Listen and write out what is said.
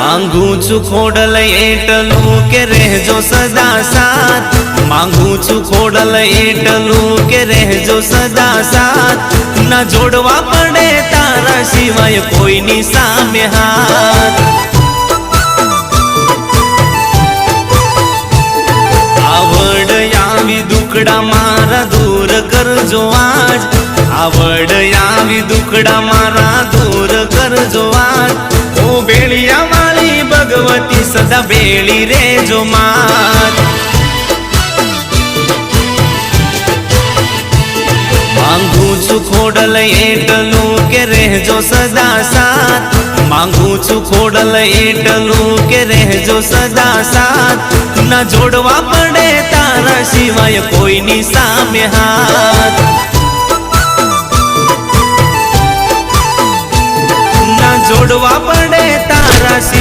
मांगू छू खोडल एटलू के रहजो सदा साथ। मांगू छू खोडल एटलू के रहजो सदा साथ। न जोड़वा पड़े तारा सिवाय कोई नी सामे हाथ। आवड यावी दुखड़ा मारा दूर करजो आज। आवड यावी दुखड़ा मारा दूर करजो आज। ओ बेलिया वाली भगवती सदा बेली रेजो मात। मांगू छू खोडल एटलू के रहजो सदा साथ। मांगू छू खोडल एटलू के रहजो सदा साथ। न जोड़वा पड़े तारा सिवाय कोई नी सामे हाथ। न जोड़वा पड़े तारा सिवाय